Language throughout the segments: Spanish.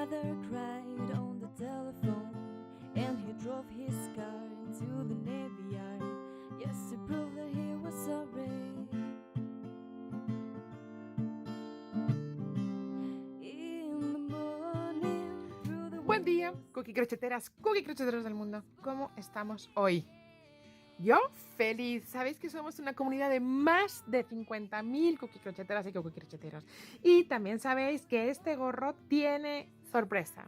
father cried on the telephone, and he drove his car into the Navy Yard, just to prove that he was sorry. In the morning, through the Buen día, cookie crocheteros del mundo. ¿Cómo estamos hoy? Yo feliz. Sabéis que somos una comunidad de más de 50.000 cookie crocheteras y cookie crocheteros. Y también sabéis que este gorro tiene sorpresa.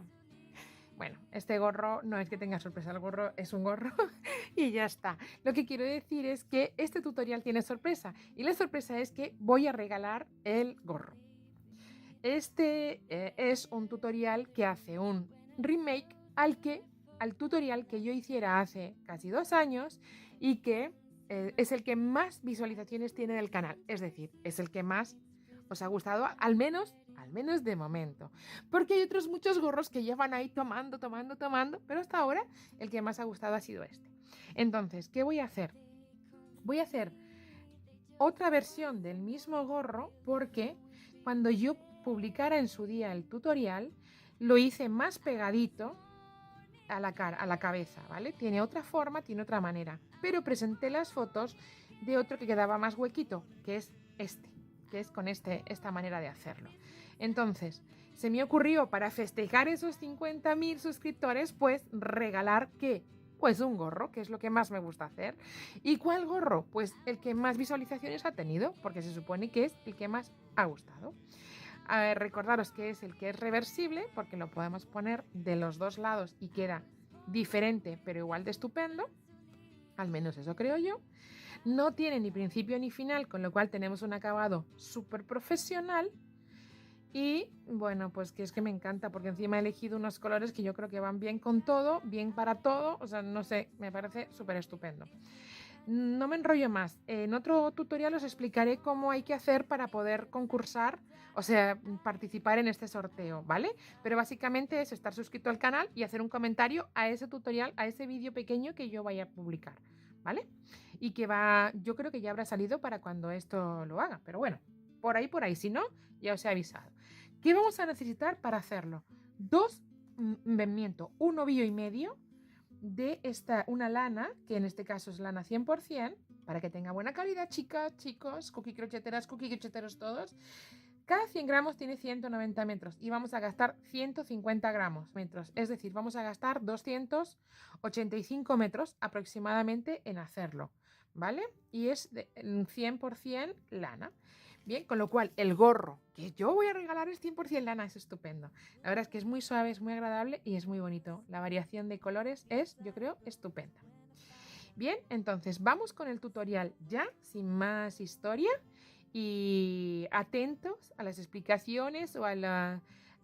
Bueno, este gorro no es que tenga sorpresa, el gorro es un gorro y ya está. Lo que quiero decir es que este tutorial tiene sorpresa y la sorpresa es que voy a regalar el gorro. Este es un tutorial que hace un remake al tutorial que yo hiciera hace casi 2 años y que es el que más visualizaciones tiene del canal. Es decir, es el que más os ha gustado, al menos de momento. Porque hay otros muchos gorros que llevan ahí tomando, pero hasta ahora el que más ha gustado ha sido este. Entonces, ¿qué voy a hacer? Voy a hacer otra versión del mismo gorro porque cuando yo publicara en su día el tutorial, lo hice más pegadito a la cabeza, ¿vale? Tiene otra forma, tiene otra manera, pero presenté las fotos de otro que quedaba más huequito, que es este, que es con esta manera de hacerlo. Entonces, se me ocurrió para festejar esos 50.000 suscriptores, pues regalar ¿qué? Pues un gorro, que es lo que más me gusta hacer. ¿Y cuál gorro? Pues el que más visualizaciones ha tenido, porque se supone que es el que más ha gustado. Recordaros que es el que es reversible, porque lo podemos poner de los dos lados y queda diferente, pero igual de estupendo. Al menos eso creo yo. No tiene ni principio ni final, con lo cual tenemos un acabado súper profesional. Y bueno, pues que es que me encanta, porque encima he elegido unos colores que yo creo que van bien con todo, bien para todo. O sea, no sé, me parece súper estupendo. No me enrollo más. En otro tutorial os explicaré cómo hay que hacer para poder concursar, o sea, participar en este sorteo, ¿vale? Pero básicamente es estar suscrito al canal y hacer un comentario a ese tutorial, a ese vídeo pequeño que yo vaya a publicar, ¿vale? Y que yo creo que ya habrá salido para cuando esto lo haga, pero bueno, por ahí, si no, ya os he avisado. ¿Qué vamos a necesitar para hacerlo? Un ovillo y medio de una lana, que en este caso es lana 100%, para que tenga buena calidad, chicas, chicos, cookie crocheteros todos. Cada 100 gramos tiene 190 metros y vamos a gastar 150 gramos metros, es decir, vamos a gastar 285 metros aproximadamente en hacerlo, ¿vale? Y es de 100% lana. Bien, con lo cual el gorro que yo voy a regalar es 100% lana, es estupendo. La verdad es que es muy suave, es muy agradable y es muy bonito. La variación de colores es, yo creo, estupenda. Bien, entonces vamos con el tutorial ya, sin más historia, y atentos a las explicaciones o a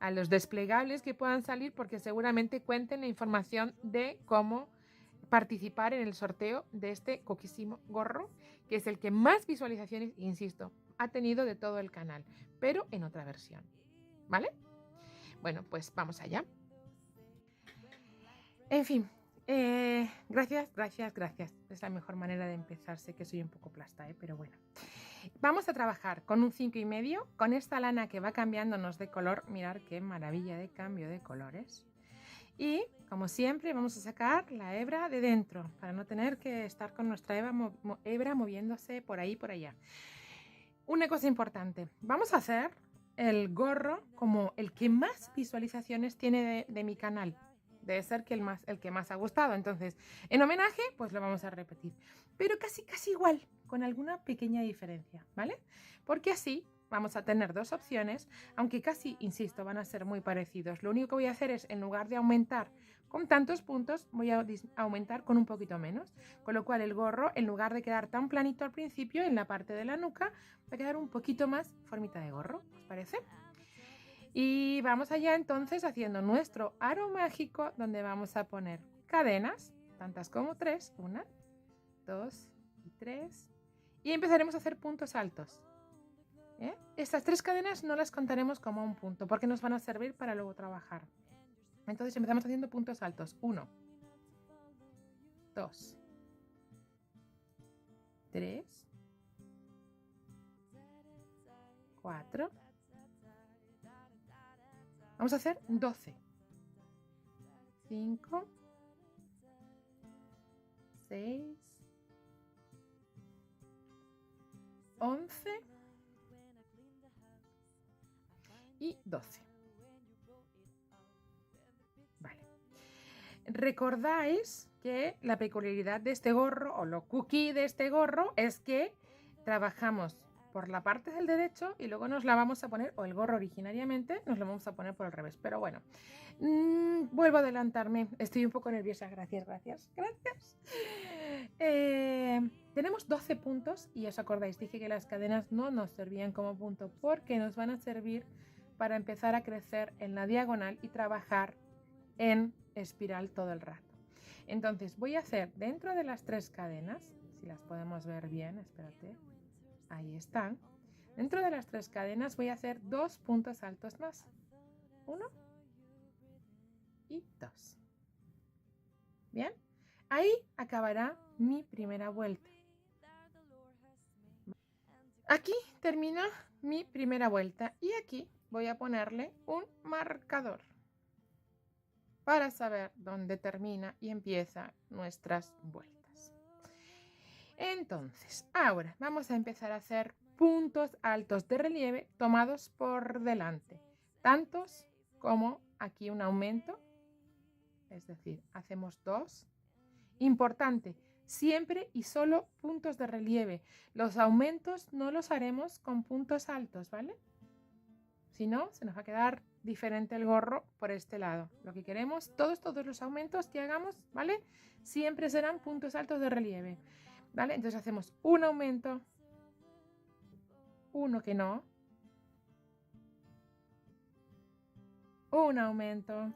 los desplegables que puedan salir, porque seguramente cuenten la información de cómo participar en el sorteo de este coquísimo gorro, que es el que más visualizaciones, insisto, ha tenido de todo el canal, pero en otra versión, ¿vale? Bueno, pues vamos allá. En fin, gracias. Es la mejor manera de empezar. Sé que soy un poco plasta, pero bueno. Vamos a trabajar con un 5,5, con esta lana que va cambiándonos de color. Mirad qué maravilla de cambio de colores. Y, como siempre, vamos a sacar la hebra de dentro, para no tener que estar con nuestra hebra moviéndose por ahí y por allá. Una cosa importante, vamos a hacer el gorro como el que más visualizaciones tiene de mi canal. Debe ser que el que más ha gustado. Entonces, en homenaje, pues lo vamos a repetir. Pero casi igual, con alguna pequeña diferencia, ¿vale? Porque así vamos a tener dos opciones, aunque casi, insisto, van a ser muy parecidos. Lo único que voy a hacer es, en lugar de aumentar con tantos puntos, voy a aumentar con un poquito menos. Con lo cual el gorro, en lugar de quedar tan planito al principio, en la parte de la nuca, va a quedar un poquito más formita de gorro, ¿os parece? Y vamos allá entonces haciendo nuestro aro mágico, donde vamos a poner cadenas, tantas como 3, 1, 2 y 3, y empezaremos a hacer puntos altos. Estas 3 cadenas no las contaremos como un punto, porque nos van a servir para luego trabajar. Entonces empezamos haciendo puntos altos. 1, 2, 3, 4, Vamos a hacer 12. 5, 6, 11 y 12. Vale. Recordáis que la peculiaridad de este gorro o lo cookie de este gorro es que trabajamos por la parte del derecho y luego nos la vamos a poner, o el gorro originariamente nos lo vamos a poner por el revés. Pero bueno, vuelvo a adelantarme. Estoy un poco nerviosa. Gracias. Tenemos 12 puntos y os acordáis, dije que las cadenas no nos servían como punto porque nos van a servir para empezar a crecer en la diagonal y trabajar en espiral todo el rato. Entonces voy a hacer dentro de las 3 cadenas, si las podemos ver bien, espérate, ahí están. Dentro de las 3 cadenas voy a hacer 2 puntos altos más. 1 y 2. Bien, ahí acabará mi primera vuelta. Aquí termina mi primera vuelta y aquí voy a ponerle un marcador para saber dónde termina y empieza nuestras vueltas. Entonces, ahora vamos a empezar a hacer puntos altos de relieve tomados por delante, tantos como aquí un aumento, es decir, hacemos 2. Importante, siempre y solo puntos de relieve. Los aumentos no los haremos con puntos altos, ¿vale? Si no, se nos va a quedar diferente el gorro por este lado. Lo que queremos, todos los aumentos que hagamos, ¿vale? Siempre serán puntos altos de relieve, ¿vale? Entonces hacemos un aumento, uno que no, un aumento,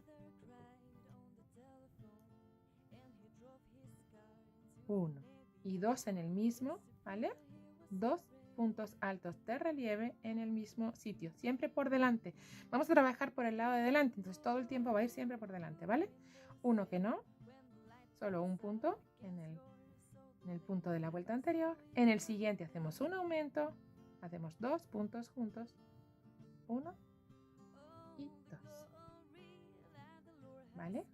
1 y 2 en el mismo, ¿vale? 2 puntos altos de relieve en el mismo sitio, siempre por delante. Vamos a trabajar por el lado de delante, entonces todo el tiempo va a ir siempre por delante, ¿vale? Uno que no, solo un punto en el punto de la vuelta anterior. En el siguiente hacemos un aumento, hacemos 2 puntos juntos, 1 y 2, ¿vale?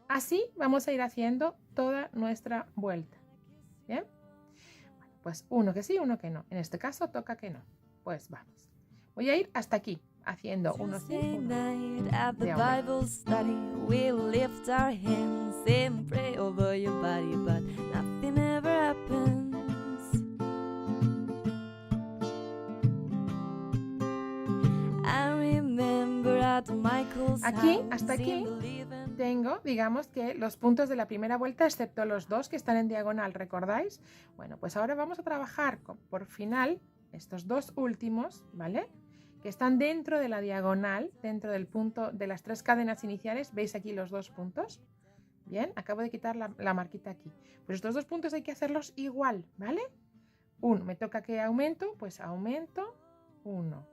Así vamos a ir haciendo toda nuestra vuelta, ¿bien? Bueno, pues uno que sí, uno que no. En este caso toca que no. Pues vamos. Voy a ir hasta aquí, haciendo uno sí, uno de aumento. Aquí, hasta aquí, tengo, digamos que los puntos de la primera vuelta, excepto los 2 que están en diagonal, ¿recordáis? Bueno, pues ahora vamos a trabajar por final estos 2 últimos, ¿vale? Que están dentro de la diagonal, dentro del punto de las 3 cadenas iniciales. ¿Veis aquí los 2 puntos? Bien, acabo de quitar la marquita aquí. Pues estos 2 puntos hay que hacerlos igual, ¿vale? 1, me toca que aumento, pues aumento, 1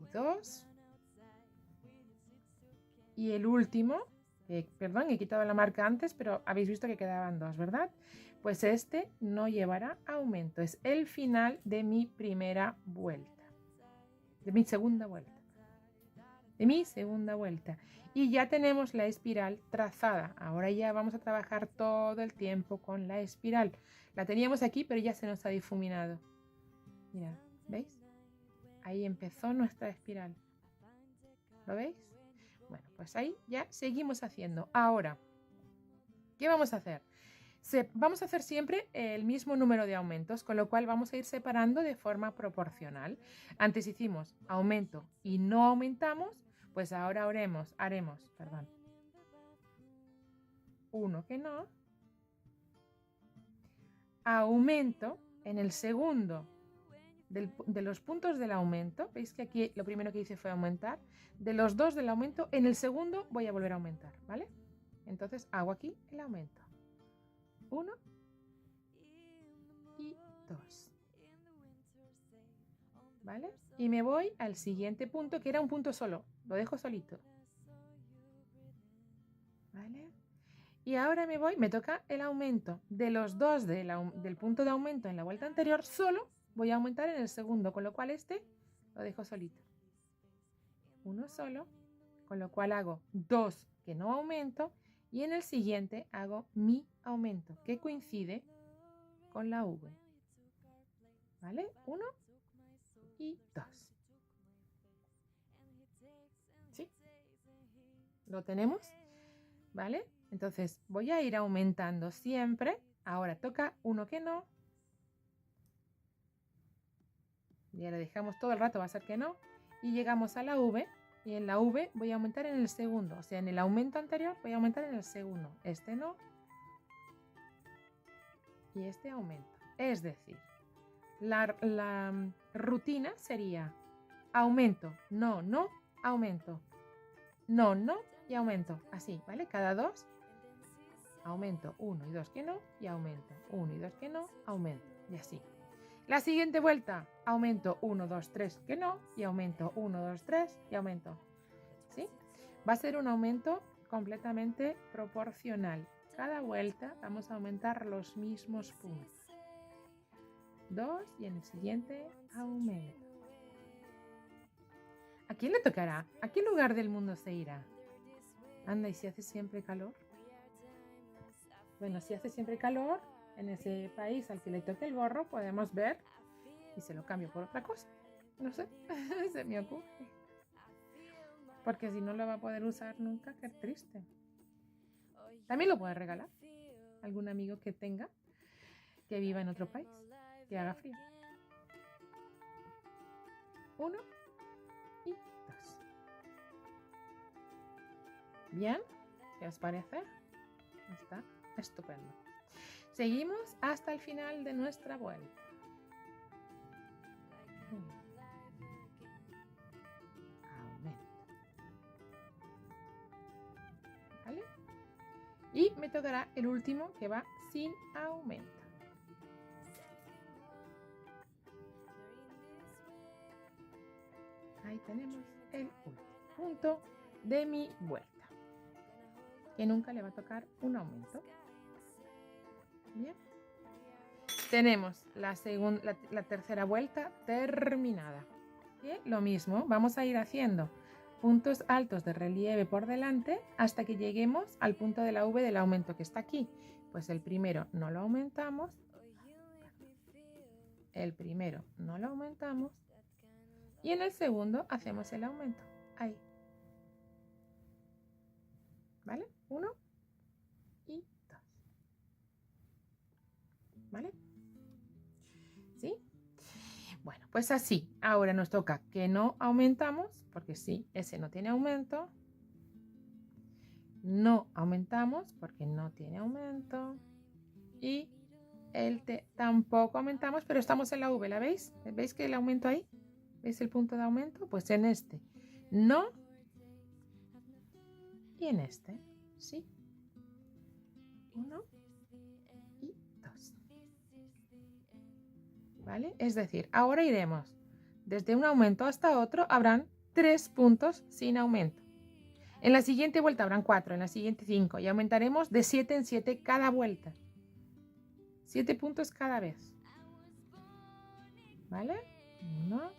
y 2. Y el último, perdón, he quitado la marca antes, pero habéis visto que quedaban 2, ¿verdad? Pues este no llevará aumento. Es el final de mi primera vuelta. De mi segunda vuelta. Y ya tenemos la espiral trazada. Ahora ya vamos a trabajar todo el tiempo con la espiral. La teníamos aquí, pero ya se nos ha difuminado. Mirad, ¿veis? Ahí empezó nuestra espiral. ¿Lo veis? Bueno, pues ahí ya seguimos haciendo. Ahora, ¿qué vamos a hacer? Vamos a hacer siempre el mismo número de aumentos, con lo cual vamos a ir separando de forma proporcional. Antes hicimos aumento y no aumentamos, pues ahora haremos, uno que no, aumento en el segundo de los puntos del aumento. Veis que aquí lo primero que hice fue aumentar. De los 2 del aumento, en el segundo voy a volver a aumentar, ¿vale? Entonces hago aquí el aumento. 1 y 2. ¿Vale? Y me voy al siguiente punto, que era un punto solo. Lo dejo solito. ¿Vale? Y ahora me toca el aumento. De los 2 del punto de aumento en la vuelta anterior, solo voy a aumentar en el segundo, con lo cual este lo dejo solito. uno solo, con lo cual hago 2 que no aumento y en el siguiente hago mi aumento, que coincide con la V. ¿Vale? 1 y 2. ¿Sí? ¿Lo tenemos? ¿Vale? Entonces voy a ir aumentando siempre. Ahora toca uno que no. Ya le dejamos todo el rato, va a ser que no. Y llegamos a la V. Y en la V voy a aumentar en el segundo. O sea, en el aumento anterior voy a aumentar en el segundo. Este no. Y este aumento. Es decir, la rutina sería aumento, no, no, aumento. No, no y aumento. Así, ¿vale? Cada 2, aumento 1 y 2 que no y aumento. 1 y 2 que no, aumento. Y así. La siguiente vuelta, aumento 1, 2, 3 que no y aumento 1, 2, 3 y aumento. ¿Sí? Va a ser un aumento completamente proporcional. Cada vuelta vamos a aumentar los mismos puntos. 2 y en el siguiente aumento. ¿A quién le tocará? ¿A qué lugar del mundo se irá? Anda, ¿y si hace siempre calor? Bueno, si hace siempre calor, en ese país al que le toque el gorro podemos ver y se lo cambio por otra cosa. No sé, se me ocurre. Porque si no lo va a poder usar nunca, qué triste. También lo puede regalar a algún amigo que tenga, que viva en otro país, que haga frío. 1 y 2. Bien, ¿qué os parece? Está estupendo. Seguimos hasta el final de nuestra vuelta. Aumento. ¿Vale? Y me tocará el último que va sin aumento. Ahí tenemos el último punto de mi vuelta, que nunca le va a tocar un aumento. Bien, tenemos la tercera vuelta terminada. Y lo mismo, vamos a ir haciendo puntos altos de relieve por delante hasta que lleguemos al punto de la V del aumento que está aquí. Pues el primero no lo aumentamos, y en el segundo hacemos el aumento. Ahí. ¿Vale? 1 y 2. ¿Vale? ¿Sí? Bueno, pues así. Ahora nos toca que no aumentamos, porque sí, ese no tiene aumento. No aumentamos porque no tiene aumento. Y el T tampoco aumentamos, pero estamos en la V, ¿la veis? ¿Veis que el aumento ahí? ¿Veis el punto de aumento? Pues en este no y en este sí. 1 y 2. ¿Vale? Es decir, ahora iremos desde un aumento hasta otro, habrán 3 puntos sin aumento. En la siguiente vuelta habrán 4, en la siguiente 5 y aumentaremos de 7 en 7 cada vuelta. 7 puntos cada vez. ¿Vale? 1,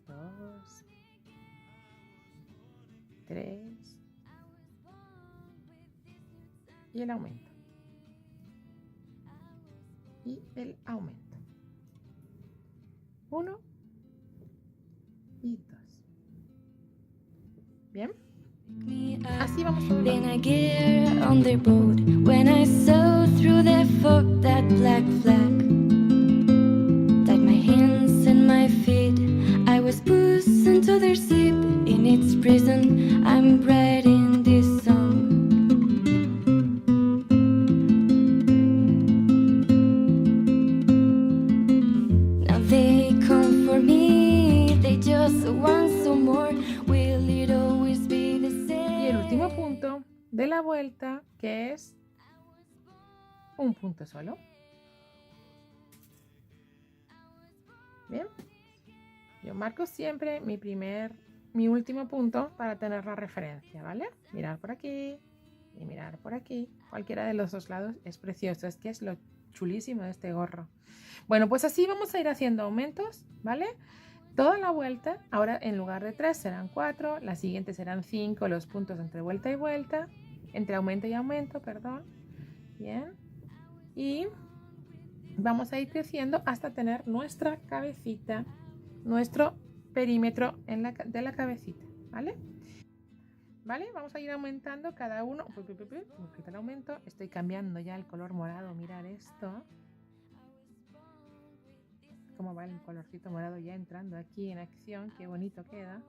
2, 3 y el aumento. Y el aumento. 1 y 2. Bien. Así vamos todo el rato. Then I get on their boat. When I saw through the fog that black flag, tied my hands and my feet, I was pushed into their ship. In its prison, I'm writing this song. Now they come for me, they just want some more. Will it always be the same? Y el último punto de la vuelta, que es un punto solo. Bien. Yo marco siempre mi último punto para tener la referencia, ¿vale? Mirar por aquí y mirar por aquí. Cualquiera de los dos lados es precioso. Es que es lo chulísimo de este gorro. Bueno, pues así vamos a ir haciendo aumentos, ¿vale? Toda la vuelta, ahora en lugar de 3 serán 4, la siguiente serán 5 los puntos entre vuelta y vuelta, entre aumento y aumento, perdón. Bien. Y vamos a ir creciendo hasta tener nuestra cabecita, nuestro perímetro de la cabecita, ¿vale? ¿Vale? Vamos a ir aumentando cada uno. Un poquito el aumento. Estoy cambiando ya el color morado. Mirad esto. Cómo va el colorcito morado ya entrando aquí en acción. Qué bonito queda.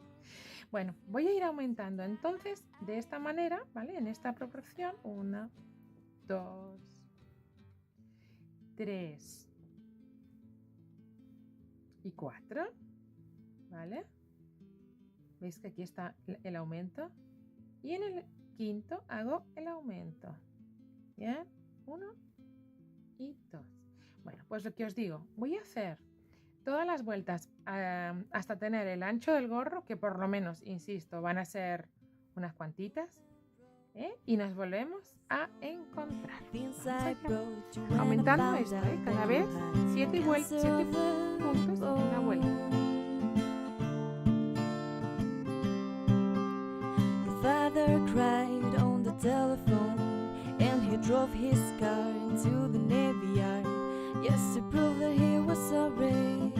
Bueno, voy a ir aumentando entonces de esta manera, ¿vale? En esta proporción. 1, 2, 3 y 4. ¿Vale? ¿Veis que aquí está el aumento? Y en el quinto hago el aumento. ¿Bien? 1 y 2. Bueno, pues lo que os digo, voy a hacer todas las vueltas hasta tener el ancho del gorro, que por lo menos, insisto, van a ser unas cuantitas. Y nos volvemos a encontrar. Aumentando esto, cada vez 7 puntos en la vuelta. Father cried on the telephone, and he drove his car into the Navy Yard, yes, to prove that he was sorry.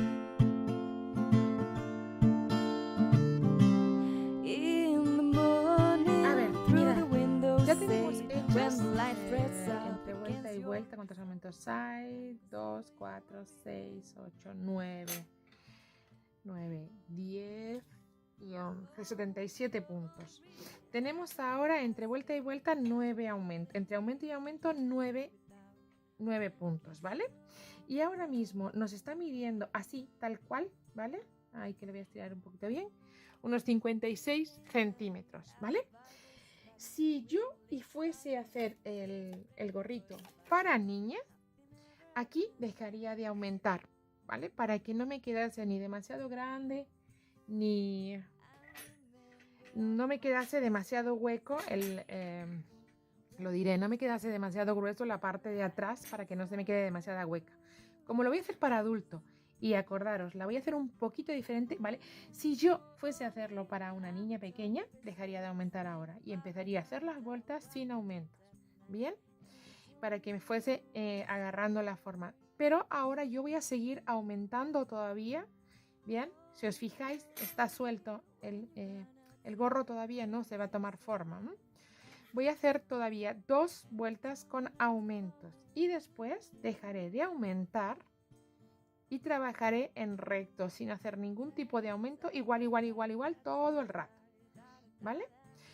In the morning, through the window, ya tenemos hechos when the light threads up entre vuelta y vuelta. ¿Cuántos aumentos hay? 2, 4, 6, 8, 9, 10 y 11, 77 puntos. Tenemos ahora entre vuelta y vuelta 9 aumentos. Entre aumento y aumento 9 puntos, ¿vale? Y ahora mismo nos está midiendo así, tal cual, ¿vale? Ay, que le voy a estirar un poquito bien. Unos 56 centímetros, ¿vale? Si yo fuese a hacer el gorrito para niña, aquí dejaría de aumentar, ¿vale? Para que no me quedase ni demasiado grande, ni no me quedase demasiado hueco lo diré, no me quedase demasiado grueso la parte de atrás para que no se me quede demasiada hueca. Como lo voy a hacer para adulto, y acordaros, la voy a hacer un poquito diferente, ¿vale? Si yo fuese a hacerlo para una niña pequeña, dejaría de aumentar ahora y empezaría a hacer las vueltas sin aumentos, ¿bien? Para que me fuese agarrando la forma. Pero ahora yo voy a seguir aumentando todavía, ¿bien? Si os fijáis, está suelto el gorro, todavía no se va a tomar forma, ¿no? Voy a hacer todavía 2 vueltas con aumentos y después dejaré de aumentar y trabajaré en recto sin hacer ningún tipo de aumento, igual todo el rato, ¿vale?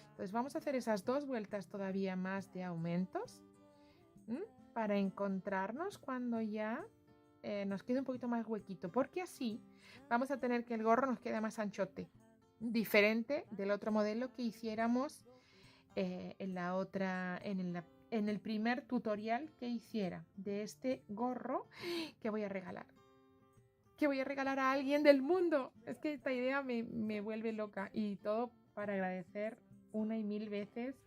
Entonces vamos a hacer esas 2 vueltas todavía más de aumentos para encontrarnos cuando ya nos quede un poquito más huequito, porque así vamos a tener que el gorro nos quede más anchote, diferente del otro modelo que hiciéramos en el primer tutorial que hiciera de este gorro que voy a regalar. Que voy a regalar a alguien del mundo. Es que esta idea me vuelve loca, y todo para agradecer una y mil veces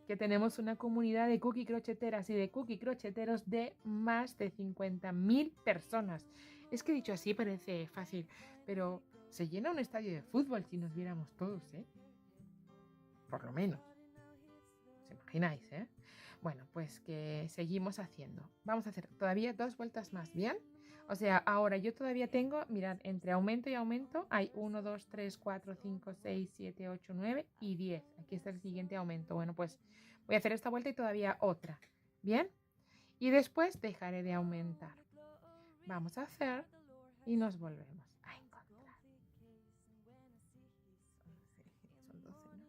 que tenemos una comunidad de cookie crocheteras y de cookie crocheteros de más de 50.000 personas. Es que dicho así parece fácil, pero se llena un estadio de fútbol si nos viéramos todos, ¿eh? Por lo menos. ¿Os imagináis, eh? Bueno, pues que seguimos haciendo. Vamos a hacer todavía 2 vueltas más, ¿bien? O sea, ahora yo todavía tengo, mirad, entre aumento y aumento hay 1, 2, 3, 4, 5, 6, 7, 8, 9 y 10. Aquí está el siguiente aumento. Bueno, pues voy a hacer esta vuelta y todavía otra, ¿bien? Y después dejaré de aumentar. Vamos a hacer y nos volvemos a encontrar. Son 12, ¿no?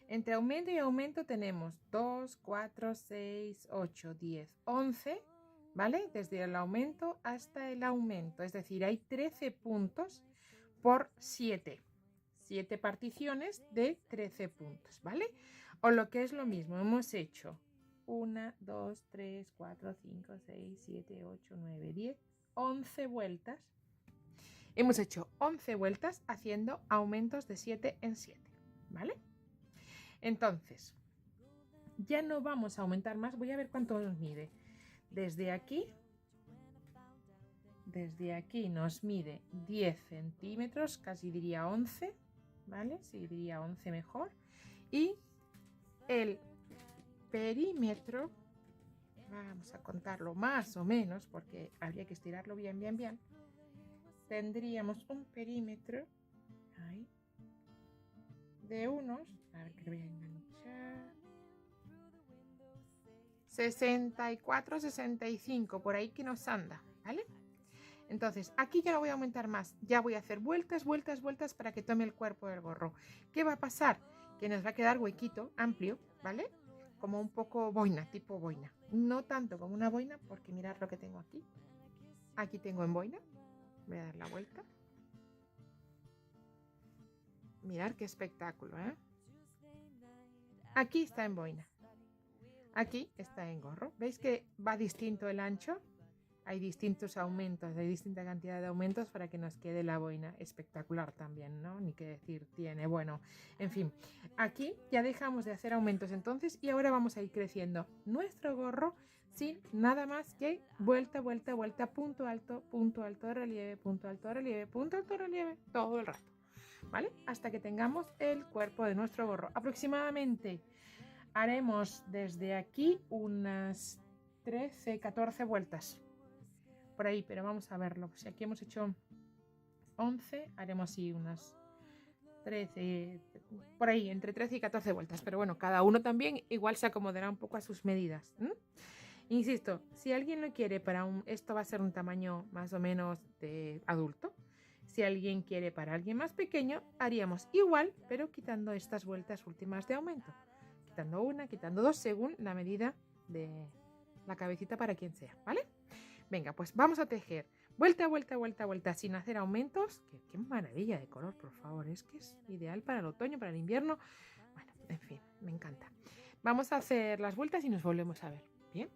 Entre aumento y aumento tenemos 2, 4, 6, 8, 10, 11, ¿vale? Desde el aumento hasta el aumento, es decir, hay 13 puntos por 7. 7 particiones de 13 puntos, ¿vale? O lo que es lo mismo, hemos hecho 1, 2, 3, 4, 5, 6, 7, 8, 9, 10, 11 vueltas. Hemos hecho 11 vueltas haciendo aumentos de 7 en 7, ¿vale? Entonces, ya no vamos a aumentar más. Voy a ver cuánto nos mide. Desde aquí, desde aquí nos mide 10 centímetros, casi diría 11, ¿vale? Sí, diría 11 mejor. Y el perímetro, vamos a contarlo más o menos, porque habría que estirarlo bien, bien, bien. Tendríamos un perímetro ahí, de unos, a ver que lo voy a enganchar, 64, 65, por ahí que nos anda, ¿vale? Entonces, aquí ya lo voy a aumentar más. Ya voy a hacer vueltas, vueltas, vueltas para que tome el cuerpo del gorro. ¿Qué va a pasar? Que nos va a quedar huequito, amplio, ¿vale? Como un poco boina, tipo boina. No tanto como una boina, porque mirad lo que tengo aquí. Aquí tengo en boina. Voy a dar la vuelta. Mirad qué espectáculo, ¿eh? Aquí está en boina. Aquí está en gorro. ¿Veis que va distinto el ancho? Hay distintos aumentos, hay distinta cantidad de aumentos para que nos quede la boina espectacular también, ¿no? Ni qué decir tiene. Bueno, en fin, aquí ya dejamos de hacer aumentos entonces y ahora vamos a ir creciendo nuestro gorro sin nada más que vuelta, vuelta, vuelta, punto alto de relieve, punto alto de relieve, punto alto de relieve, todo el rato, ¿vale? Hasta que tengamos el cuerpo de nuestro gorro. Aproximadamente haremos desde aquí unas 13, 14 vueltas. Por ahí, pero vamos a verlo. Si aquí hemos hecho 11, haremos así unas 13, por ahí, entre 13 y 14 vueltas. Pero bueno, cada uno también igual se acomodará un poco a sus medidas. Insisto, si alguien lo quiere para esto va a ser un tamaño más o menos de adulto. Si alguien quiere para alguien más pequeño, haríamos igual, pero quitando estas vueltas últimas de aumento. Quitando una, quitando dos, según la medida de la cabecita para quien sea, ¿vale? Venga, pues vamos a tejer vuelta, vuelta, vuelta, vuelta, sin hacer aumentos. Qué maravilla de color, por favor. Es que es ideal para el otoño, para el invierno. Bueno, en fin, me encanta. Vamos a hacer las vueltas y nos volvemos a ver. ¿Bien?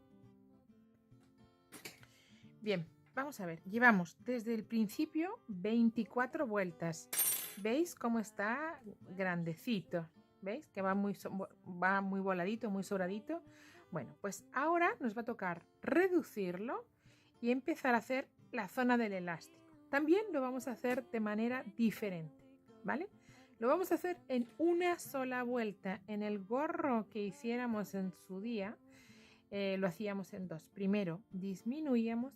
Bien, vamos a ver. Llevamos desde el principio 24 vueltas. ¿Veis cómo está grandecito? ¿Veis? Que va muy voladito, muy sobradito. Bueno, pues ahora nos va a tocar reducirlo y empezar a hacer la zona del elástico. También lo vamos a hacer de manera diferente, ¿vale? Lo vamos a hacer en una sola vuelta. En el gorro que hiciéramos en su día, lo hacíamos en dos. Primero disminuíamos,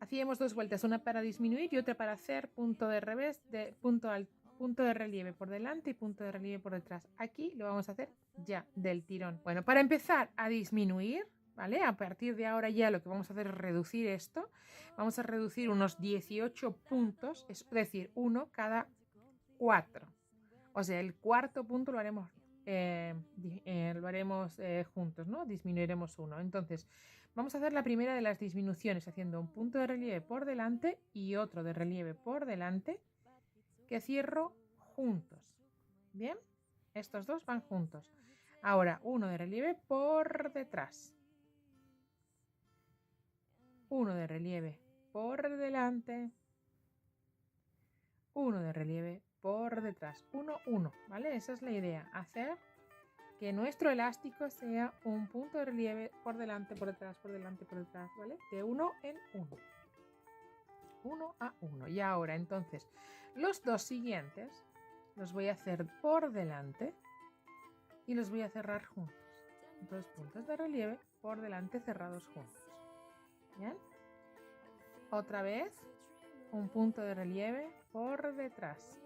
hacíamos dos vueltas, una para disminuir y otra para hacer punto de revés, punto de relieve por delante y punto de relieve por detrás. Aquí lo vamos a hacer ya del tirón. Bueno, para empezar a disminuir, ¿vale? A partir de ahora ya lo que vamos a hacer es reducir esto. Vamos a reducir unos 18 puntos, es decir, uno cada 4. O sea, el cuarto punto lo haremos juntos, ¿no? Disminuiremos uno. Entonces, vamos a hacer la primera de las disminuciones haciendo un punto de relieve por delante y otro de relieve por delante que cierro juntos. ¿Bien? Estos dos van juntos. Ahora, uno de relieve por detrás. Uno de relieve por delante. Uno de relieve por detrás. 1, 1, ¿vale? Esa es la idea. Hacer que nuestro elástico sea un punto de relieve por delante, por detrás, por delante, por detrás, ¿vale? De 1 en 1. 1 a 1. Y ahora, entonces, los dos siguientes los voy a hacer por delante y los voy a cerrar juntos. Dos puntos de relieve por delante cerrados juntos. ¿Bien? Otra vez, un punto de relieve por detrás.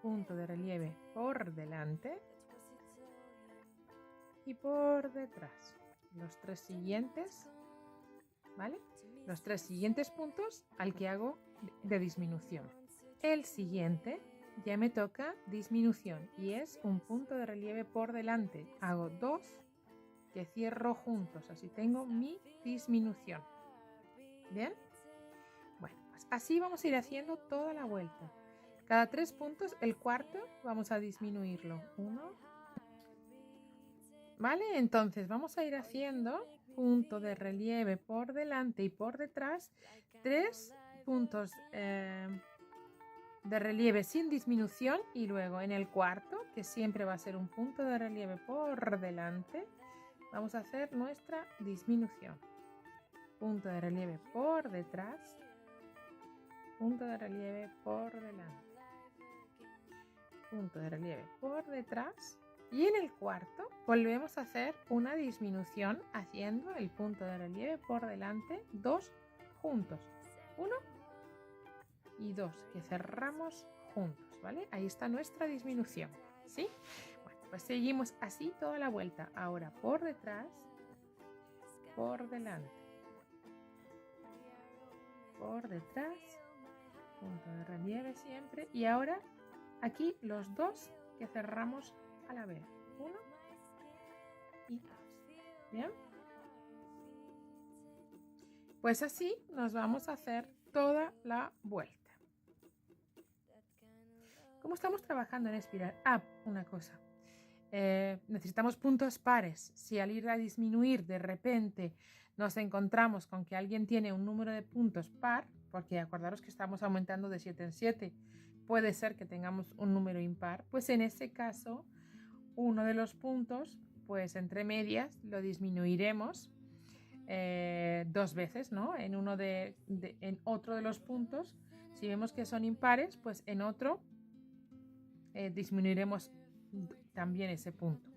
Punto de relieve por delante y por detrás. Los tres siguientes, ¿vale? Los tres siguientes puntos al que hago de disminución. El siguiente ya me toca disminución y es un punto de relieve por delante. Hago dos que cierro juntos, así tengo mi disminución. ¿Bien? Bueno, pues así vamos a ir haciendo toda la vuelta. Cada 3 puntos, el cuarto vamos a disminuirlo. 1. ¿Vale? Entonces vamos a ir haciendo punto de relieve por delante y por detrás. 3 puntos de relieve sin disminución y luego en el cuarto, que siempre va a ser un punto de relieve por delante, vamos a hacer nuestra disminución. punto de relieve por detrás, punto de relieve por delante, punto de relieve por detrás, y en el cuarto volvemos a hacer una disminución haciendo el punto de relieve por delante, 2 juntos, 1 y 2 que cerramos juntos, ¿vale? Ahí está nuestra disminución, ¿sí? Bueno, pues seguimos así toda la vuelta. Ahora por detrás, por delante, por detrás, punto de relieve siempre, y ahora aquí los 2 que cerramos a la vez, 1 y 2, ¿bien? Pues así nos vamos a hacer toda la vuelta. ¿Cómo estamos trabajando en espiral? Una cosa. Necesitamos puntos pares. Si al ir a disminuir de repente nos encontramos con que alguien tiene un número de puntos par, porque acordaros que estamos aumentando de 7 en 7, puede ser que tengamos un número impar, pues en ese caso uno de los puntos, pues entre medias lo disminuiremos 2 veces, ¿no? En otro de los puntos, si vemos que son impares, pues en otro disminuiremos también ese punto,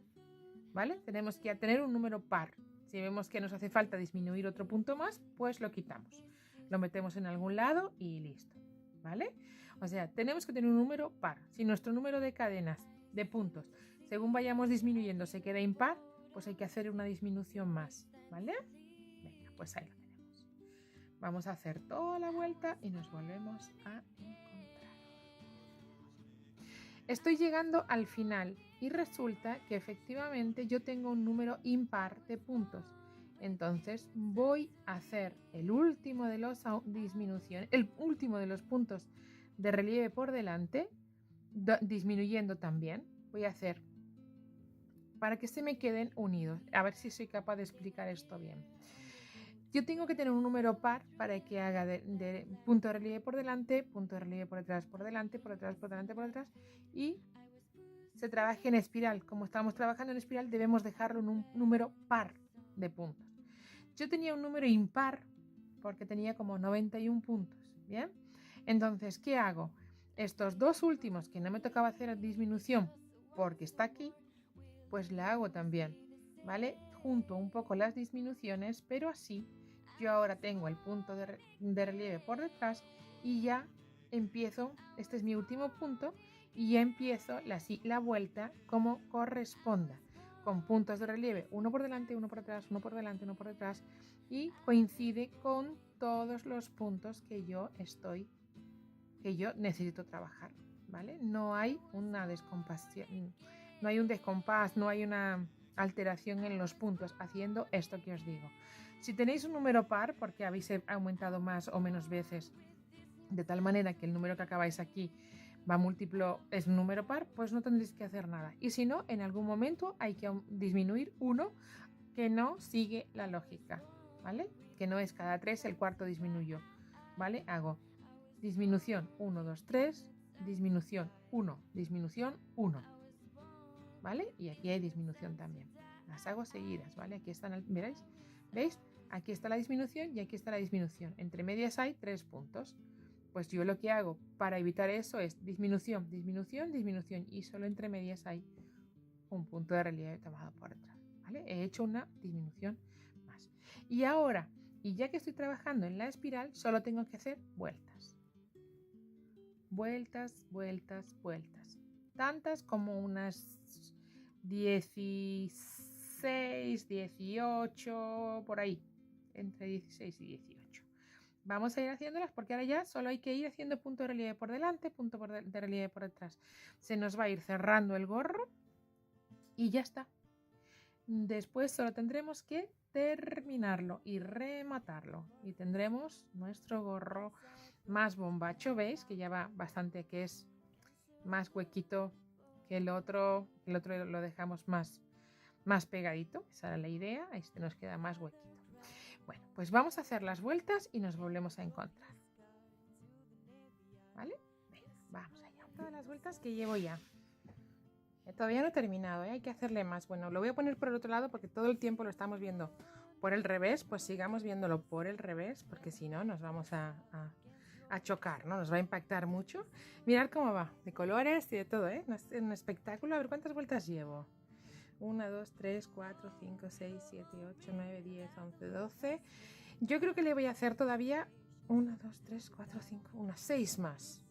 ¿vale? Tenemos que tener un número par. Si vemos que nos hace falta disminuir otro punto más, pues lo quitamos. Lo metemos en algún lado y listo, ¿vale? O sea, tenemos que tener un número par. Si nuestro número de cadenas, de puntos, según vayamos disminuyendo, se queda impar, pues hay que hacer una disminución más, ¿vale? Venga, pues ahí lo tenemos. Vamos a hacer toda la vuelta y nos volvemos a encontrar. Estoy llegando al final y resulta que efectivamente yo tengo un número impar de puntos. Entonces voy a hacer el último de los disminuciones, el último de los puntos de relieve por delante, disminuyendo también. Voy a hacer para que se me queden unidos. A ver si soy capaz de explicar esto bien. Yo tengo que tener un número par para que haga de punto de relieve por delante, punto de relieve por detrás, por delante, por detrás, por delante, por detrás, y se trabaje en espiral. Como estamos trabajando en espiral, debemos dejarlo en un número par de puntos. Yo tenía un número impar porque tenía como 91 puntos, ¿bien? Entonces, ¿qué hago? Estos 2 últimos que no me tocaba hacer disminución porque está aquí, pues la hago también, ¿vale? Junto un poco las disminuciones, pero así yo ahora tengo el punto de relieve por detrás y ya empiezo, este es mi último punto, y ya empiezo la vuelta como corresponda, con puntos de relieve, uno por delante, uno por detrás, uno por delante, uno por detrás, y coincide con todos los puntos que yo necesito trabajar, ¿vale? No hay una descompasión, no hay un descompás, no hay una alteración en los puntos haciendo esto que os digo. Si tenéis un número par, porque habéis aumentado más o menos veces, de tal manera que el número que acabáis aquí va múltiplo, es un número par, pues no tendréis que hacer nada. Y si no, en algún momento hay que disminuir uno que no sigue la lógica, ¿vale? Que no es cada 3 el cuarto disminuyó, ¿vale? Hago disminución 1, 2, 3, disminución 1, disminución 1, ¿vale? Y aquí hay disminución también. Las hago seguidas, ¿vale? Aquí están, ¿veis? ¿Veis? Aquí está la disminución y aquí está la disminución. Entre medias hay 3 puntos. Pues yo lo que hago para evitar eso es disminución, disminución, disminución, y solo entre medias hay un punto de relieve tomado por detrás, ¿vale? He hecho una disminución más. Y ahora, y ya que estoy trabajando en la espiral, solo tengo que hacer vueltas. Vueltas, vueltas, vueltas. Tantas como unas 16, 18, por ahí. Entre 16 y 18. Vamos a ir haciéndolas porque ahora ya solo hay que ir haciendo punto de relieve por delante, punto de relieve por detrás. Se nos va a ir cerrando el gorro y ya está. Después solo tendremos que terminarlo y rematarlo. Y tendremos nuestro gorro más bombacho, ¿veis? Que ya va bastante, que es más huequito que el otro. El otro lo dejamos más pegadito. Esa era la idea. Este nos queda más huequito. Bueno, pues vamos a hacer las vueltas y nos volvemos a encontrar. ¿Vale? Venga, vamos allá. Todas las vueltas que llevo ya. Todavía no he terminado, ¿eh? Hay que hacerle más. Bueno, lo voy a poner por el otro lado porque todo el tiempo lo estamos viendo por el revés, pues sigamos viéndolo por el revés, porque si no nos vamos a chocar, ¿no? Nos va a impactar mucho. Mirad cómo va, de colores y de todo, ¿eh? Es un espectáculo. A ver cuántas vueltas llevo. 1, 2, 3, 4, 5, 6, 7, 8, 9, 10, 11, 12. Yo creo que le voy a hacer todavía 1, 2, 3, 4, 5, unas 6 más.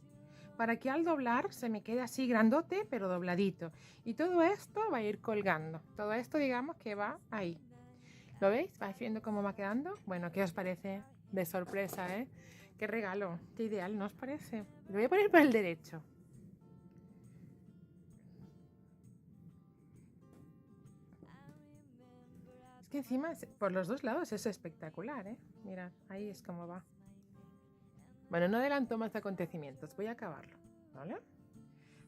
Para que al doblar se me quede así grandote, pero dobladito. Y todo esto va a ir colgando. Todo esto, digamos, que va ahí. ¿Lo veis? ¿Vais viendo cómo va quedando? Bueno, ¿qué os parece? De sorpresa, ¿eh? Qué regalo, qué ideal, ¿no os parece? Lo voy a poner por el derecho. Es que encima, por los dos lados es espectacular, ¿eh? Mirad, ahí es como va. Bueno, no adelanto más acontecimientos, voy a acabarlo, ¿vale?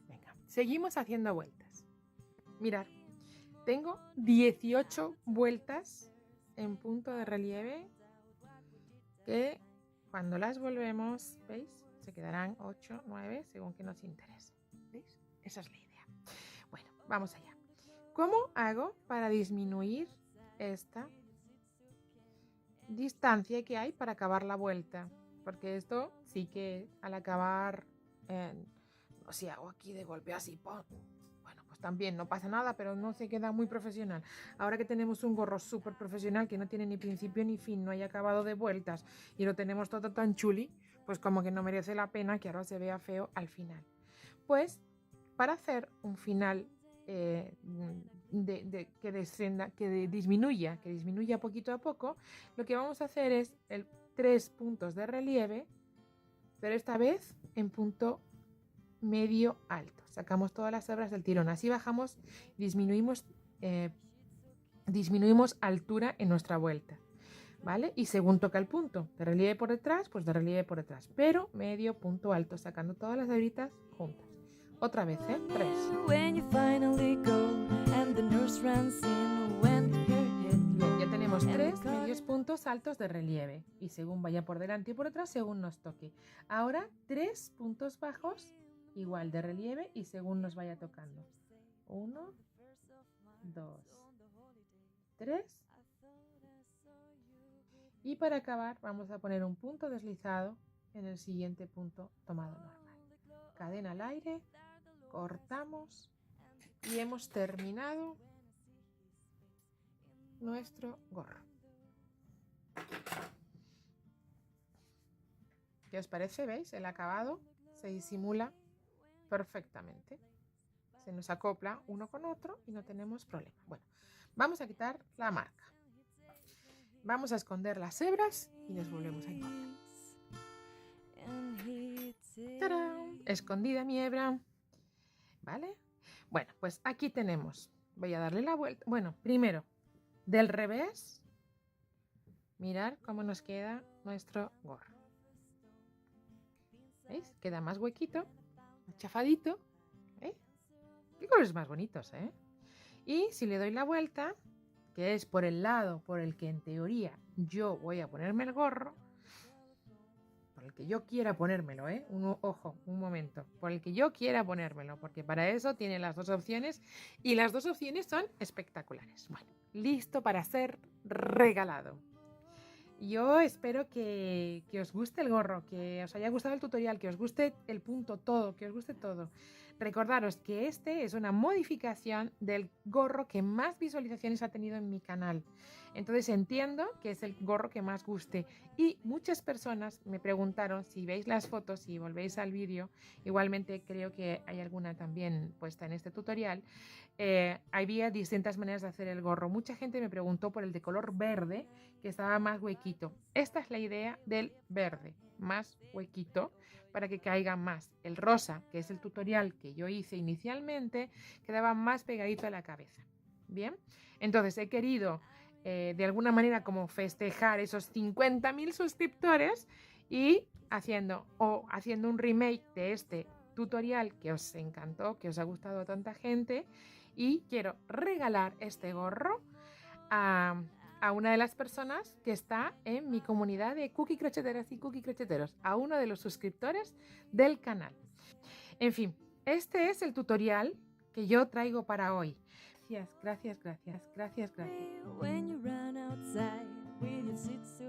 Venga, seguimos haciendo vueltas. Mirad, tengo 18 vueltas en punto de relieve que cuando las volvemos, ¿veis? Se quedarán 8, 9, según que nos interese. ¿Veis? Esa es la idea. Bueno, vamos allá. ¿Cómo hago para disminuir esta distancia que hay para acabar la vuelta? Porque esto sí que al acabar, no sé, hago aquí de golpe así, ¡pum! Bueno, pues también no pasa nada, pero no se queda muy profesional. Ahora que tenemos un gorro súper profesional que no tiene ni principio ni fin, no hay acabado de vueltas y lo tenemos todo tan chuli, pues como que no merece la pena que ahora se vea feo al final. Pues para hacer un final que descienda, que disminuya poquito a poco, lo que vamos a hacer es 3 puntos de relieve, pero esta vez en punto medio alto. Sacamos todas las hebras del tirón. Así bajamos, disminuimos altura en nuestra vuelta. ¿Vale? Y según toca el punto de relieve por detrás, pues de relieve por detrás. Pero medio punto alto, sacando todas las hebritas juntas. Otra vez, 3. Bien, ya tenemos 3 medios puntos altos de relieve. Y según vaya por delante y por detrás, según nos toque. Ahora 3 puntos bajos igual de relieve y según nos vaya tocando. 1, 2, 3. Y para acabar vamos a poner un punto deslizado en el siguiente punto tomado normal. Cadena al aire, cortamos y hemos terminado nuestro gorro. ¿Qué os parece? ¿Veis? El acabado se disimula perfectamente. Se nos acopla uno con otro y no tenemos problema. Bueno, vamos a quitar la marca. Vamos a esconder las hebras y nos volvemos a encontrar. ¡Tarán! Escondida mi hebra. ¿Vale? Bueno, pues aquí tenemos. Voy a darle la vuelta. Bueno, primero, del revés, mirad cómo nos queda nuestro gorro. ¿Veis? Queda más huequito, más chafadito. ¿Veis? Qué colores más bonitos, ¿eh? Y si le doy la vuelta, que es por el lado por el que en teoría yo voy a ponerme el gorro, por el que yo quiera ponérmelo, ¿eh? Ojo, un momento, por el que yo quiera ponérmelo, porque para eso tiene las dos opciones y las dos opciones son espectaculares. Bueno, listo para ser regalado. Yo espero que os guste el gorro, que os haya gustado el tutorial, que os guste el punto todo, que os guste todo. Recordaros que este es una modificación del gorro que más visualizaciones ha tenido en mi canal. Entonces entiendo que es el gorro que más guste. Y muchas personas me preguntaron, si veis las fotos y volvéis al vídeo, igualmente creo que hay alguna también puesta en este tutorial, había distintas maneras de hacer el gorro. Mucha gente me preguntó por el de color verde, que estaba más huequito. Esta es la idea del verde, más huequito, para que caiga más. El rosa, que es el tutorial que yo hice inicialmente, quedaba más pegadito a la cabeza. Bien, entonces he querido de alguna manera como festejar esos 50.000 suscriptores y haciendo un remake de este tutorial que os encantó, que os ha gustado a tanta gente, y quiero regalar este gorro a una de las personas que está en mi comunidad de cookie crocheteras y cookie crocheteros, a uno de los suscriptores del canal. En fin, este es el tutorial que yo traigo para hoy. Gracias. sitzt so